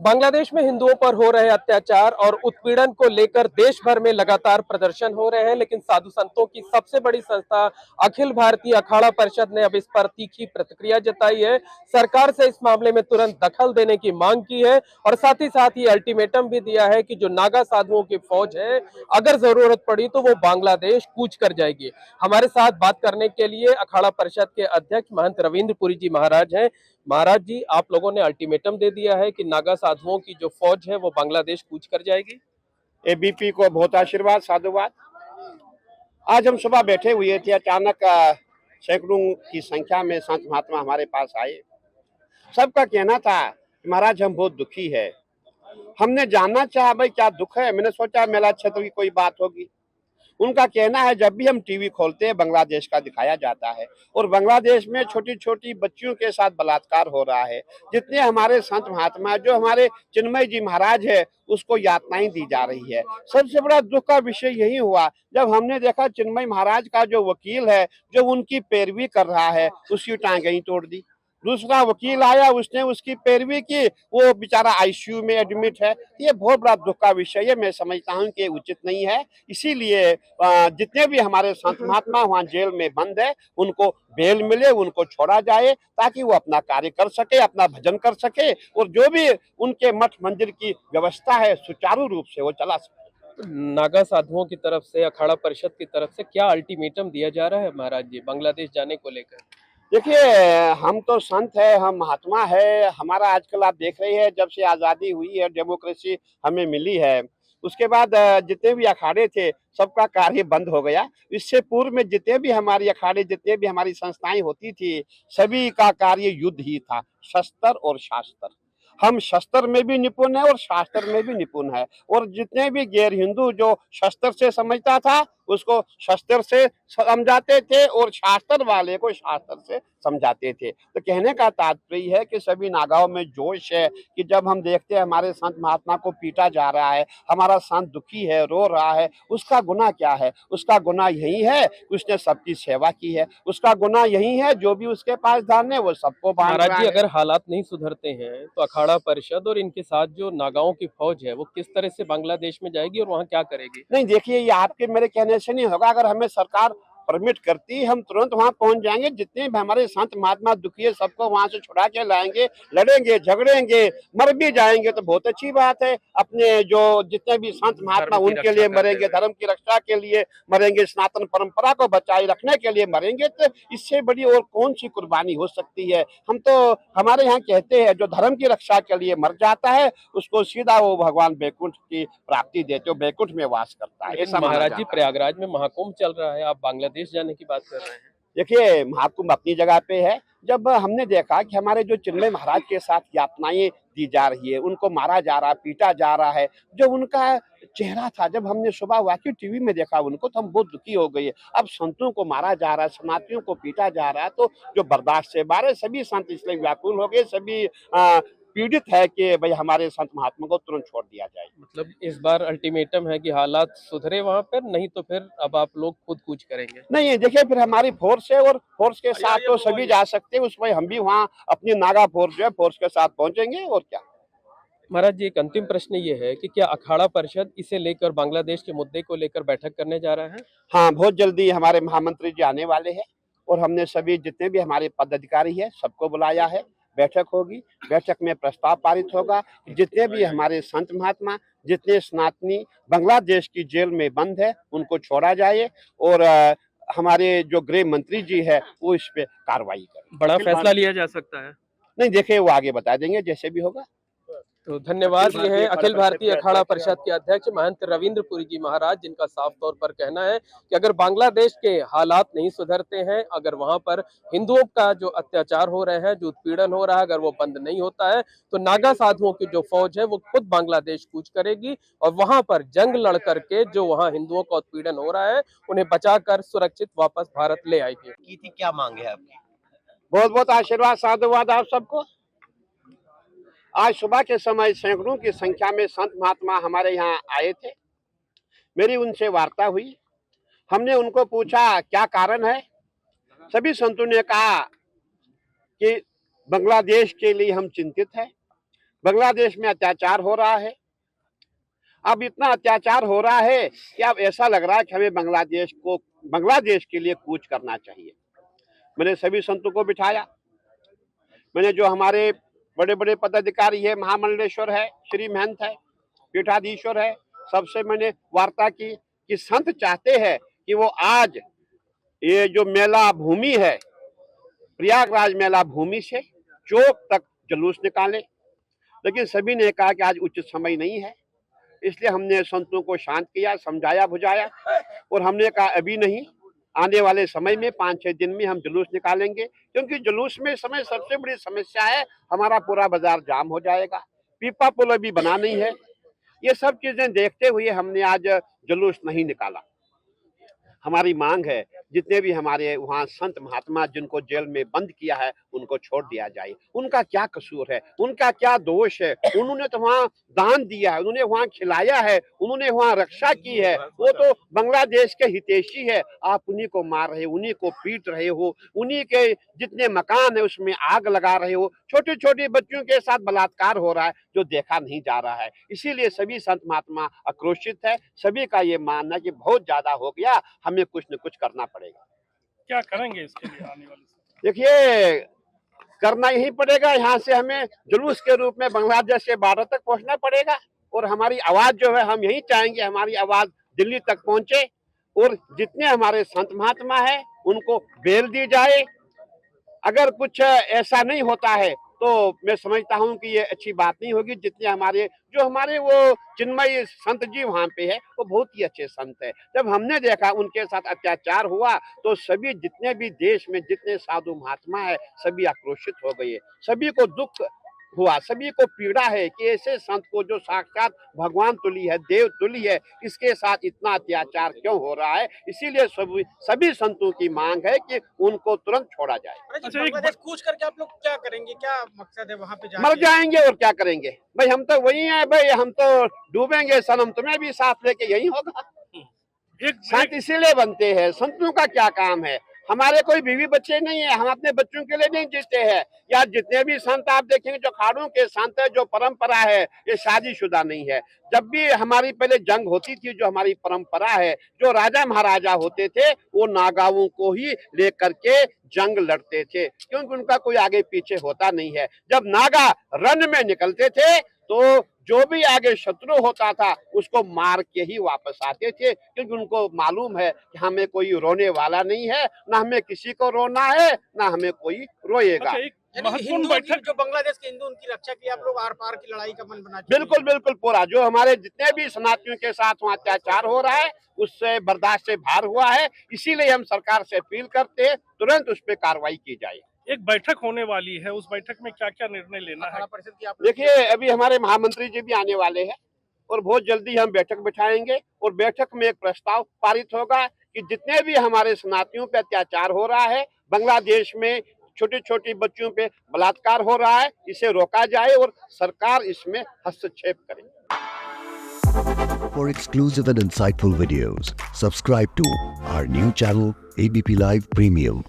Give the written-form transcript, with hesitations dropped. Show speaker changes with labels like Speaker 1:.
Speaker 1: बांग्लादेश में हिंदुओं पर हो रहे अत्याचार और उत्पीड़न को लेकर देश भर में लगातार प्रदर्शन हो रहे हैं, लेकिन साधु संतों की सबसे बड़ी संस्था अखिल भारतीय अखाड़ा परिषद ने अब इस पर तीखी प्रतिक्रिया जताई है। सरकार से इस मामले में तुरंत दखल देने की मांग की है और साथ ही साथ ये अल्टीमेटम भी दिया है कि जो नागा साधुओं की फौज है, अगर जरूरत पड़ी तो वो बांग्लादेश कूच कर जाएगी। हमारे साथ बात करने के लिए अखाड़ा परिषद के अध्यक्ष महंत रविंद्र पुरी जी महाराज हैं। महाराज जी, आप लोगों ने अल्टीमेटम दे दिया है कि नागा साधुओं की जो फौज है वो बांग्लादेश कूच कर जाएगी।
Speaker 2: एबीपी को बहुत आशीर्वाद, साधुवाद। आज हम सुबह बैठे हुए थे, अचानक सैकड़ों की संख्या में संत महात्मा हमारे पास आए। सबका कहना था कि महाराज हम बहुत दुखी है। हमने जानना चाहा भाई क्या दुख है। मैंने सोचा मेला क्षेत्र की कोई बात होगी। उनका कहना है जब भी हम टीवी खोलते हैं बांग्लादेश का दिखाया जाता है और बांग्लादेश में छोटी छोटी बच्चियों के साथ बलात्कार हो रहा है। जितने हमारे संत महात्मा, जो हमारे चिन्मय जी महाराज है, उसको यातनाएं दी जा रही है। सबसे बड़ा दुख का विषय यही हुआ जब हमने देखा चिन्मय महाराज का जो वकील है, जो उनकी पैरवी कर रहा है, उसकी टांगें ही तोड़ दी। दूसरा वकील आया, उसने उसकी पैरवी की, वो बेचारा आईसीयू में एडमिट है। ये बहुत बड़ा दुख का विषय है। मैं समझता हूँ कि उचित नहीं है। इसीलिए जितने भी हमारे संत महात्मा वहाँ जेल में बंद है, उनको बेल मिले, उनको छोड़ा जाए ताकि वो अपना कार्य कर सके, अपना भजन कर सके और जो भी उनके मठ मंदिर की व्यवस्था है सुचारू रूप से वो चला सके।
Speaker 1: नागा साधुओं की तरफ से, अखाड़ा परिषद की तरफ से क्या अल्टीमेटम दिया जा रहा है महाराज जी बांग्लादेश जाने को लेकर?
Speaker 2: देखिए, हम तो संत है, हम महात्मा है। हमारा आजकल आप देख रहे हैं, जब से आज़ादी हुई है, डेमोक्रेसी हमें मिली है, उसके बाद जितने भी अखाड़े थे सबका कार्य बंद हो गया। इससे पूर्व में जितने भी हमारी अखाड़े, जितने भी हमारी संस्थाएं होती थी, सभी का कार्य युद्ध ही था, शस्त्र और शास्त्र। हम शस्त्र में भी निपुण है और शास्त्र में भी निपुण है। और जितने भी गैर हिंदू जो शस्त्र से समझता था उसको शस्त्र से समझाते थे और शास्त्र वाले को शास्त्र से समझाते थे। तो कहने का तात्पर्य है कि सभी नागाओं में जोश है कि जब हम देखते हैं हमारे संत महात्मा को पीटा जा रहा है, हमारा संत दुखी है, रो रहा है, उसका गुनाह क्या है? उसका गुनाह यही है कि उसने सबकी सेवा की है। उसका गुनाह यही है जो भी उसके पास धन है वो सबको बांट
Speaker 1: महाराज
Speaker 2: रहा
Speaker 1: जी,
Speaker 2: है।
Speaker 1: अगर हालात नहीं सुधरते हैं तो अखाड़ा परिषद और इनके साथ जो नागाओं की फौज है वो किस तरह से बांग्लादेश में जाएगी और वहां क्या करेगी?
Speaker 2: नहीं, देखिए, ये आपके मेरे कहने से नहीं होगा। अगर हमें सरकार परमिट करती, हम तुरंत वहां पहुंच जाएंगे। जितने भी हमारे संत महात्मा दुखी है सबको वहां से छुड़ा के लाएंगे, लड़ेंगे, झगड़ेंगे, मर भी जाएंगे तो बहुत अच्छी बात है। अपने जो जितने भी संत महात्मा उनके लिए मरेंगे, धर्म की रक्षा के लिए मरेंगे, सनातन परंपरा को बचाए रखने के लिए मरेंगे, तो इससे बड़ी और कौन सी कुर्बानी हो सकती है। हम तो हमारे यहाँ कहते हैं जो धर्म की रक्षा के लिए मर जाता है उसको सीधा वो भगवान बैकुंठ की प्राप्ति देते हो, बैकुंठ में वास करता है।
Speaker 1: लेकिन
Speaker 2: ऐसा माना
Speaker 1: महाराज
Speaker 2: जाता
Speaker 1: जी,
Speaker 2: है।
Speaker 1: प्रयागराज में महाकुंभ चल रहा है, आप बांग्लादेश जाने की बात कर रहे हैं।
Speaker 2: देखिए, महाकुंभ अपनी जगह पे है। जब हमने देखा कि हमारे जो चिन्मय महाराज के साथ यातनाएं दी जा रही है, उनको मारा जा रहा है, पीटा जा रहा है, जो उनका चेहरा था, जब हमने सुबह वाकई टीवी में देखा उनको, तो हम बहुत दुखी हो गए। अब संतों को मारा जा रहा है, सनातनियों को पीटा जा रहा है, तो जो बर्दाश्त से बाहर है, सभी संत इसलिए व्याकुल हो गए, सभी पीड़ित है कि भाई हमारे संत महात्मा को तुरंत छोड़ दिया जाए।
Speaker 1: मतलब इस बार अल्टीमेटम है कि हालात सुधरे वहां पर, नहीं तो फिर अब आप लोग खुद कूच करेंगे।
Speaker 2: नहीं, देखिए, फिर हमारी फोर्स है और फोर्स के साथ तो सभी जा सकते हैं। उसमें हम भी वहाँ अपनी नागा फोर्स जो है फोर्स के साथ पहुंचेंगे और क्या।
Speaker 1: महाराज जी, एक अंतिम प्रश्न ये है कि क्या अखाड़ा परिषद इसे लेकर, बांग्लादेश के मुद्दे को लेकर बैठक करने जा रहा है?
Speaker 2: हाँ, बहुत जल्दी हमारे महामंत्री जी आने वाले हैं और हमने सभी जितने भी हमारे पदाधिकारी है सबको बुलाया है। बैठक होगी, बैठक में प्रस्ताव पारित होगा। जितने भी हमारे संत महात्मा, जितने सनातनी बांग्लादेश की जेल में बंद है उनको छोड़ा जाए और हमारे जो गृह मंत्री जी है वो इस पे कार्रवाई करें।
Speaker 1: बड़ा फैसला लिया जा सकता है।
Speaker 2: नहीं, देखिए, वो आगे बता देंगे जैसे भी होगा।
Speaker 1: तो धन्यवाद। ये है अखिल भारतीय अखाड़ा परिषद के अध्यक्ष महंत रविंद्र पुरी जी महाराज, जिनका साफ तौर पर कहना है कि अगर बांग्लादेश के हालात नहीं सुधरते हैं, अगर वहां पर हिंदुओं का जो अत्याचार हो रहे हैं, जो उत्पीड़न हो रहा है, अगर वो बंद नहीं होता है तो नागा साधुओं की जो फौज है वो खुद बांग्लादेश कूच करेगी और वहां पर जंग लड़ करके जो वहां हिंदुओं का उत्पीड़न हो रहा है उन्हें बचाकर सुरक्षित वापस भारत ले आएगी।
Speaker 3: की थी, क्या मांग है आपकी?
Speaker 2: बहुत बहुत आशीर्वाद, साधुवाद आप सबको। आज सुबह के समय सैकड़ों की संख्या में संत महात्मा हमारे यहाँ आए थे। मेरी उनसे वार्ता हुई। हमने उनको पूछा क्या कारण है। सभी संतों ने कहा कि बांग्लादेश के लिए हम चिंतित हैं। बांग्लादेश में अत्याचार हो रहा है। अब इतना अत्याचार हो रहा है कि अब ऐसा लग रहा है कि हमें बांग्लादेश के लिए कूच करना चाहिए। मैंने सभी संतों को बिठाया, मैंने जो हमारे बड़े बड़े पदाधिकारी है, महामंडलेश्वर है, श्री महंत है, पीठाधीश्वर है, सबसे मैंने वार्ता की कि संत चाहते हैं कि वो आज ये जो मेला भूमि है, प्रयागराज मेला भूमि से चौक तक जुलूस निकालें, लेकिन सभी ने कहा कि आज उचित समय नहीं है। इसलिए हमने संतों को शांत किया, समझाया बुझाया और हमने कहा अभी नहीं, आने वाले समय में 5-6 दिन में हम जुलूस निकालेंगे, क्योंकि जुलूस में समय सबसे बड़ी समस्या है, हमारा पूरा बाजार जाम हो जाएगा, पीपा पुल अभी बना नहीं है। ये सब चीजें देखते हुए हमने आज जुलूस नहीं निकाला। हमारी मांग है जितने भी हमारे वहाँ संत महात्मा जिनको जेल में बंद किया है उनको छोड़ दिया जाए। उनका क्या कसूर है, उनका क्या दोष है? उन्होंने तो वहाँ दान दिया है, उन्होंने वहाँ खिलाया है, उन्होंने वहाँ रक्षा की है, वो तो बांग्लादेश के हितैषी है। आप उन्हीं को मार रहे हो, उन्हीं को पीट रहे हो, उन्हीं के जितने मकान है उसमें आग लगा रहे हो, छोटे छोटे बच्चों के साथ बलात्कार हो रहा है जो देखा नहीं जा रहा है। इसीलिए सभी संत महात्मा आक्रोशित है। सभी का ये मानना है कि बहुत ज्यादा हो गया, हमें कुछ न कुछ करना पड़ेगा।
Speaker 3: क्या करेंगे इसके लिए आने वाले समय?
Speaker 2: देखिए, करना यही पड़ेगा, यहाँ से हमें जुलूस के रूप में बांग्लादेश के बॉर्डर तक पहुंचना पड़ेगा और हमारी आवाज जो है, हम यही चाहेंगे हमारी आवाज दिल्ली तक पहुंचे और जितने हमारे संत महात्मा है उनको बेल दी जाए। अगर कुछ ऐसा नहीं होता है तो मैं समझता हूं कि ये अच्छी बात नहीं होगी। जितने हमारे वो चिन्मय संत जी वहां पे है वो बहुत ही अच्छे संत है। जब हमने देखा उनके साथ अत्याचार हुआ तो सभी जितने भी देश में जितने साधु महात्मा है सभी आक्रोशित हो गए, सभी को दुख हुआ, सभी को पीड़ा है कि ऐसे संत को जो साक्षात भगवान तुली है, देव तुली है, इसके साथ इतना अत्याचार क्यों हो रहा है। इसीलिए सभी संतों की मांग है कि उनको तुरंत छोड़ा जाए।
Speaker 3: अच्छा,
Speaker 4: बांग्लादेश कूच करके आप लोग क्या करेंगे, क्या मकसद है वहाँ पे जाके?
Speaker 2: मर जाएंगे और क्या करेंगे भाई, हम तो वही हैं भाई, हम तो डूबेंगे सनम, तुम्हें भी साथ लेके यही होगा। संत इसीलिए बनते हैं, संतों का क्या काम है? हमारे कोई बीवी बच्चे नहीं है, हम अपने बच्चों के लिए नहीं जीते हैं। या जितने भी संत आप देखेंगे जो खाड़ों के संत है, जो परंपरा है, ये शादीशुदा नहीं है। जब भी हमारी पहले जंग होती थी, जो हमारी परंपरा है, जो राजा महाराजा होते थे वो नागाओं को ही लेकर के जंग लड़ते थे, क्योंकि उनका कोई आगे पीछे होता नहीं है। जब नागा रण में निकलते थे तो जो भी आगे शत्रु होता था उसको मार के ही वापस आते थे, क्योंकि उनको मालूम है कि हमें कोई रोने वाला नहीं है, ना हमें किसी को रोना है, ना हमें कोई रोएगा।
Speaker 3: अच्छा, एक
Speaker 4: यानी
Speaker 3: महत्वपूर्ण
Speaker 4: हिंदू
Speaker 3: बैठक
Speaker 4: जो बांग्लादेश के हिंदू, उनकी रक्षा के लिए आप लोग आर पार की लड़ाई का मन बना चुके
Speaker 2: बिल्कुल बिल्कुल, पूरा जो हमारे जितने भी सनातनियों के साथ वहाँ अत्याचार हो रहा है उससे बर्दाश्त से बाहर हुआ है। इसीलिए हम सरकार से अपील करते हैं तुरंत उस पर कार्रवाई की जाए।
Speaker 3: एक बैठक होने वाली है, उस बैठक में क्या क्या निर्णय लेना है?
Speaker 4: अखाड़ा परिषद की आप लोग
Speaker 2: देखिए, अभी हमारे महामंत्री जी भी आने वाले हैं और बहुत जल्दी हम बैठक बिठाएंगे और बैठक में एक प्रस्ताव पारित होगा कि जितने भी हमारे सनातनियों पे अत्याचार हो रहा है, बांग्लादेश में छोटे छोटे बच्चों पे बलात्कार हो रहा है, इसे रोका जाए और सरकार इसमें हस्तक्षेप करे।
Speaker 5: For exclusive and insightful videos, subscribe to our new channel ABP Live Premium.